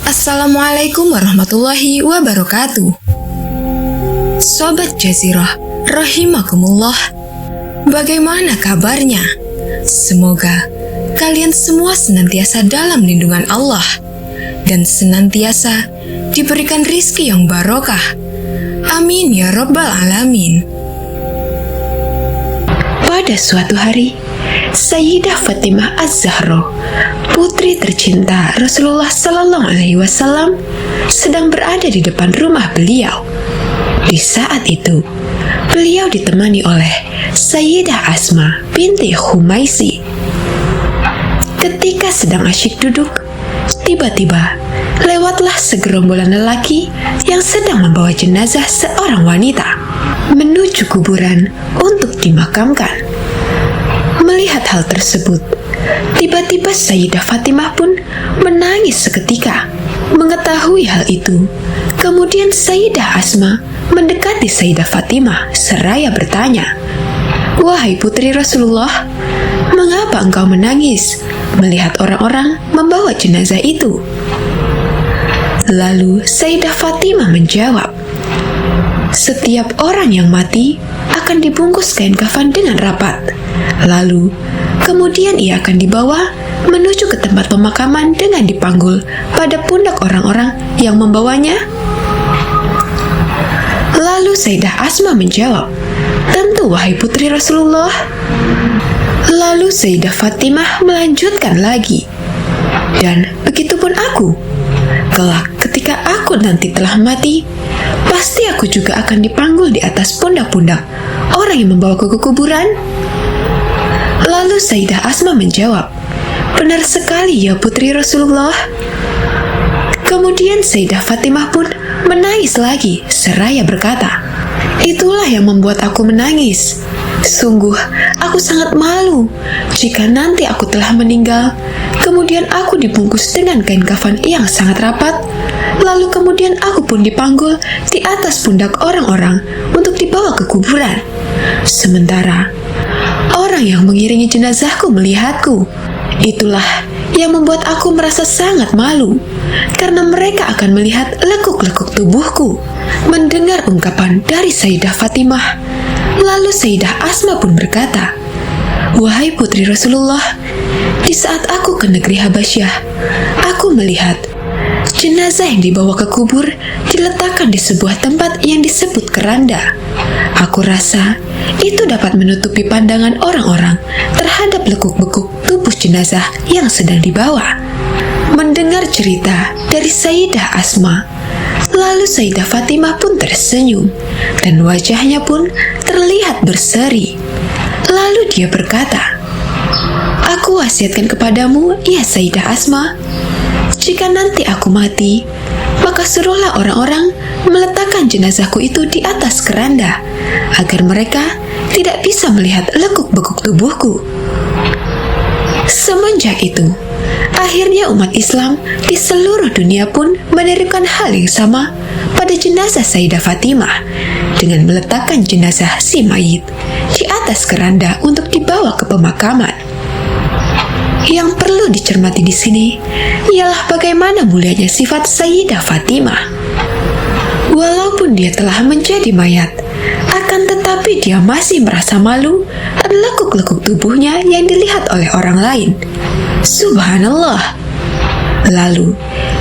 Assalamualaikum warahmatullahi wabarakatuh. Sobat Jazirah, rahimakumullah. Bagaimana kabarnya? Semoga kalian semua senantiasa dalam lindungan Allah dan senantiasa diberikan rizki yang barokah. Amin ya rabbal alamin. Pada suatu hari, Sayyidah Fatimah Az-Zahra, putri tercinta Rasulullah Sallallahu Alaihi Wasallam, sedang berada di depan rumah beliau. Di saat itu, beliau ditemani oleh Sayyidah Asma binti Khumaisi. Ketika sedang asyik duduk, tiba-tiba lewatlah segerombolan lelaki yang sedang membawa jenazah seorang wanita menuju kuburan untuk dimakamkan. Melihat hal tersebut, tiba-tiba Sayyidah Fatimah pun menangis seketika. Mengetahui hal itu, kemudian Sayyidah Asma mendekati Sayyidah Fatimah seraya bertanya, "Wahai putri Rasulullah, mengapa engkau menangis melihat orang-orang membawa jenazah itu?" Lalu Sayyidah Fatimah menjawab, "Setiap orang yang mati akan dibungkus kain kafan dengan rapat. Lalu, kemudian ia akan dibawa menuju ke tempat pemakaman dengan dipanggul pada pundak orang-orang yang membawanya." Lalu Sayyidah Asma menjawab, "Tentu wahai putri Rasulullah." Lalu Sayyidah Fatimah melanjutkan lagi, "Dan begitupun aku. Kelak ketika aku nanti telah mati, pasti aku juga akan dipanggul di atas pundak-pundak orang yang membawaku ke kuburan." Lalu Sayyidah Asma menjawab, "Benar sekali ya putri Rasulullah." Kemudian Sayyidah Fatimah pun menangis lagi seraya berkata, "Itulah yang membuat aku menangis. Sungguh aku sangat malu jika nanti aku telah meninggal, kemudian aku dibungkus dengan kain kafan yang sangat rapat, lalu kemudian aku pun dipanggul di atas pundak orang-orang untuk dibawa ke kuburan. Sementara orang yang mengiringi jenazahku melihatku. Itulah yang membuat aku merasa sangat malu, karena mereka akan melihat lekuk-lekuk tubuhku." Mendengar ungkapan dari Sayyidah Fatimah, lalu Sayyidah Asma pun berkata, "Wahai putri Rasulullah, di saat aku ke negeri Habasyah, aku melihat jenazah yang dibawa ke kubur diletakkan di sebuah tempat yang disebut keranda. Aku rasa itu dapat menutupi pandangan orang-orang terhadap lekuk-lekuk tubuh jenazah yang sedang dibawa." Mendengar cerita dari Sayyidah Asma, lalu Sayyidah Fatimah pun tersenyum dan wajahnya pun terlihat berseri. Lalu dia berkata, "Aku wasiatkan kepadamu, ya Sayyidah Asma, jika nanti aku mati, maka suruhlah orang-orang meletakkan jenazahku itu di atas keranda, agar mereka tidak bisa melihat lekuk-lekuk tubuhku." Semenjak itu, akhirnya umat Islam di seluruh dunia pun menirukan hal yang sama pada jenazah Sayyidah Fatimah dengan meletakkan jenazah si mayit di atas keranda untuk dibawa ke pemakaman. Yang perlu dicermati di sini ialah bagaimana mulianya sifat Sayyidah Fatimah. Walaupun dia telah menjadi mayat, akan tetapi dia masih merasa malu dan lekuk-lekuk tubuhnya yang dilihat oleh orang lain. Subhanallah. Lalu,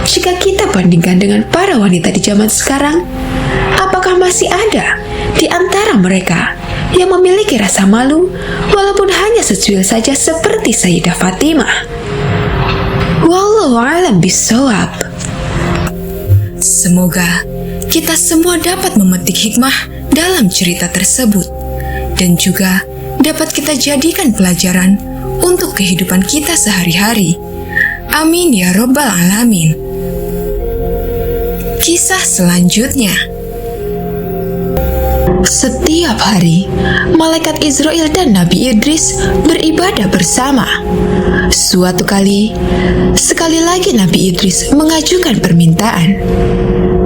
jika kita bandingkan dengan para wanita di zaman sekarang, apakah masih ada di antara mereka yang memiliki rasa malu walaupun hanya secuil saja seperti Sayyidah Fatimah? Wallahu a'lam bishawab. Semoga kita semua dapat memetik hikmah dalam cerita tersebut dan juga dapat kita jadikan pelajaran untuk kehidupan kita sehari-hari. Amin ya rabbal alamin. Kisah selanjutnya. Setiap hari, malaikat Israel dan Nabi Idris beribadah bersama. Suatu kali, sekali lagi Nabi Idris mengajukan permintaan,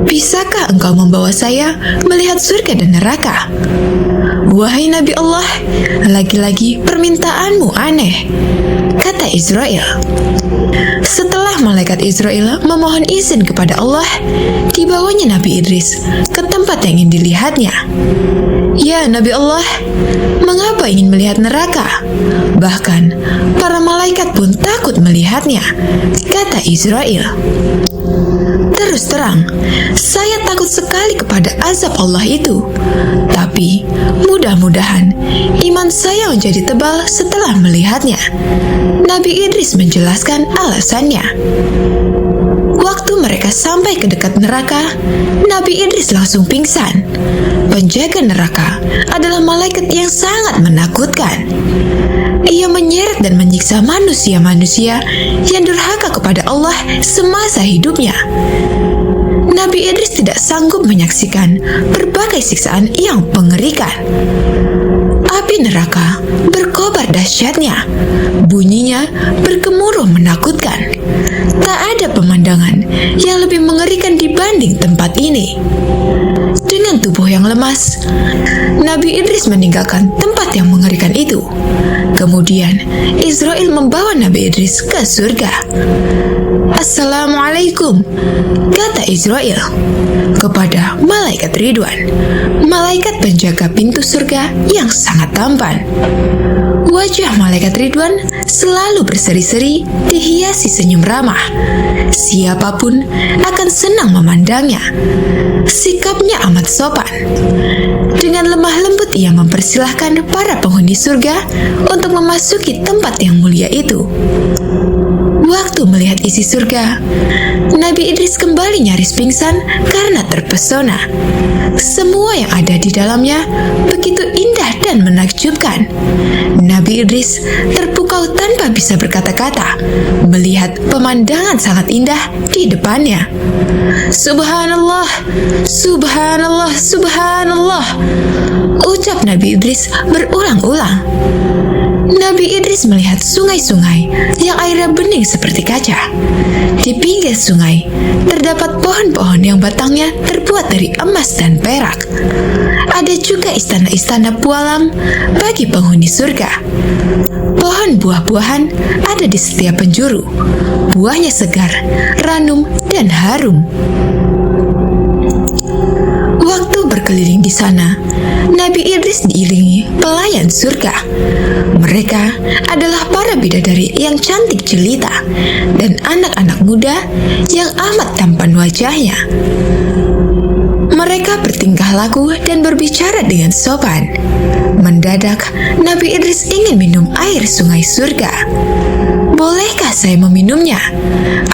"Bisakah engkau membawa saya melihat surga dan neraka?" "Wahai Nabi Allah, lagi-lagi permintaanmu aneh," kata Israel. Setelah malaikat Israel memohon izin kepada Allah, dibawanya Nabi Idris ke tempat yang ingin dilihatnya. Ya Nabi Allah, mengapa ingin melihat neraka? Bahkan para malaikat pun takut melihatnya, kata Israel. Terus terang, saya takut sekali kepada azab Allah itu. Tapi mudah-mudahan iman saya menjadi tebal setelah melihatnya. Nabi Idris menjelaskan alasannya. Waktu mereka sampai ke dekat neraka, Nabi Idris langsung pingsan. Penjaga neraka adalah malaikat yang sangat menakutkan. Ia menyeret dan menyiksa manusia-manusia yang durhaka kepada Allah semasa hidupnya. Nabi Idris tidak sanggup menyaksikan berbagai siksaan yang mengerikan. Api neraka berkobar dahsyatnya, bunyinya bergemuruh menakutkan. Tak ada pemandangan yang lebih mengerikan dibanding tempat ini. Dengan tubuh yang lemas, Nabi Idris meninggalkan tempat yang mengerikan itu. Kemudian Israel membawa Nabi Idris ke surga. Assalamualaikum, kata Israel kepada malaikat Ridwan, malaikat penjaga pintu surga yang sangat tampan. Wajah malaikat Ridwan selalu berseri-seri, dihiasi senyum ramah. Siapapun akan senang memandangnya. Sikapnya amat sopan. Dengan lemah lembut ia mempersilahkan para penghuni surga untuk memasuki tempat yang mulia itu. Waktu melihat isi surga, Nabi Idris kembali nyaris pingsan karena terpesona. Semua yang ada di dalamnya begitu indah dan menakjubkan. Nabi Idris terpukau tanpa bisa berkata-kata melihat pemandangan sangat indah di depannya. Subhanallah, subhanallah, subhanallah, ucap Nabi Idris berulang-ulang. Nabi Idris melihat sungai-sungai yang airnya bening seperti kaca. Di pinggir sungai terdapat pohon-pohon yang batangnya terbuat dari emas dan perak. Ada juga istana-istana pualam bagi penghuni surga. Pohon buah-buahan ada di setiap penjuru. Buahnya segar, ranum, dan harum. Waktu berkeliling di sana, Nabi Idris diiringi pelayan surga. Mereka adalah para bidadari yang cantik jelita dan anak-anak muda yang amat tampan wajahnya. Mereka bertingkah laku dan berbicara dengan sopan. Mendadak, Nabi Idris ingin minum air sungai surga. Bolehkah saya meminumnya?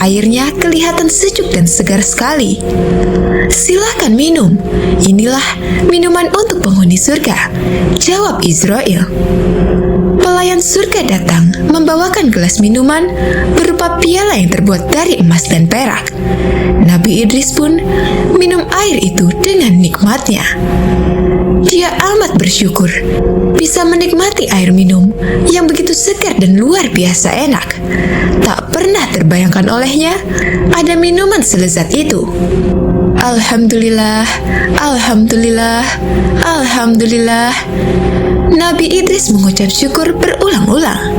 Airnya kelihatan sejuk dan segar sekali. Silakan minum. Inilah minuman untuk penghuni surga, jawab Israel. Pelayan surga datang membawakan gelas minuman berupa piala yang terbuat dari emas dan perak. Nabi Idris pun minum air itu dengan nikmatnya. Dia amat bersyukur bisa menikmati air minum yang begitu segar dan luar biasa enak. Tak pernah terbayangkan olehnya ada minuman selezat itu. Alhamdulillah, alhamdulillah, alhamdulillah. Nabi Idris mengucap syukur berulang-ulang.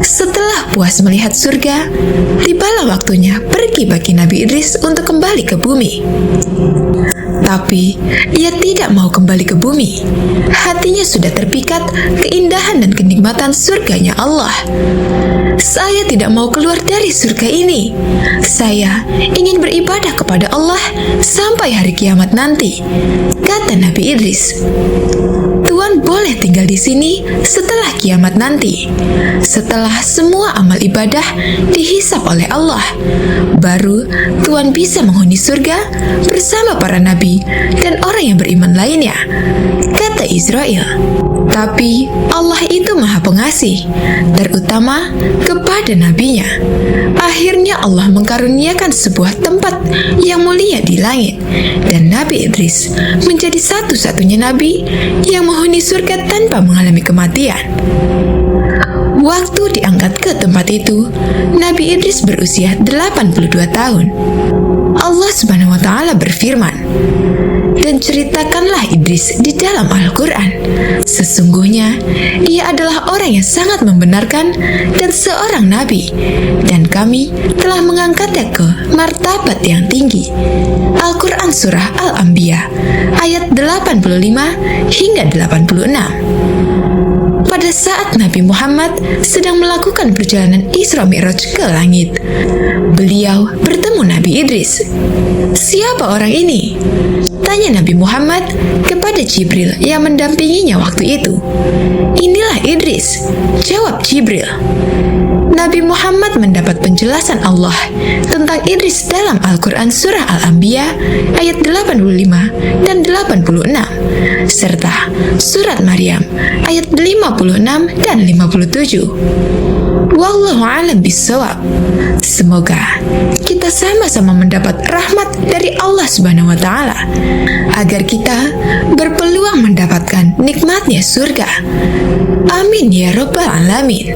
Setelah puas melihat surga, tibalah waktunya pergi bagi Nabi Idris untuk kembali ke bumi. Tapi ia tidak mau kembali ke bumi. Hatinya sudah terpikat keindahan dan kenikmatan surganya Allah. Saya tidak mau keluar dari surga ini. Saya ingin beribadah kepada Allah sampai hari kiamat nanti, kata Nabi Idris. Tuan boleh tinggal di sini setelah kiamat nanti. Setelah semua amal ibadah dihisap oleh Allah, baru Tuan bisa menghuni surga bersama para nabi dan orang yang beriman lainnya, kata Israel. Tapi Allah itu Maha Pengasih, terutama kepada nabinya. Akhirnya Allah mengkaruniakan sebuah tempat yang mulia di langit, dan Nabi Idris menjadi satu-satunya nabi yang menghuni surga tanpa mengalami kematian. Waktu diangkat ke tempat itu, Nabi Idris berusia 82 tahun. Allah Subhanahu wa Ta'ala berfirman, dan ceritakanlah Idris di dalam Al-Quran. Sesungguhnya ia adalah orang yang sangat membenarkan dan seorang nabi, dan kami telah mengangkatnya ke martabat yang tinggi. Al-Quran Surah Al-Anbiya ayat 85 hingga 86. Pada saat Nabi Muhammad sedang melakukan perjalanan Isra Mi'raj ke langit, beliau bertemu Nabi Idris. "Siapa orang ini?" tanya Nabi Muhammad kepada Jibril yang mendampinginya waktu itu. "Inilah Idris," jawab Jibril. Nabi Muhammad mendapat penjelasan Allah tentang Idris dalam Al-Quran Surah Al-Anbiya ayat 85 dan 86, serta Surat Maryam ayat 56 dan 57. Wallahu a'lam bishawab. Semoga kita sama-sama mendapat rahmat dari Allah Subhanahu wa Ta'ala, agar kita berpeluang mendapatkan nikmatnya surga. Amin ya Rabbal Alamin.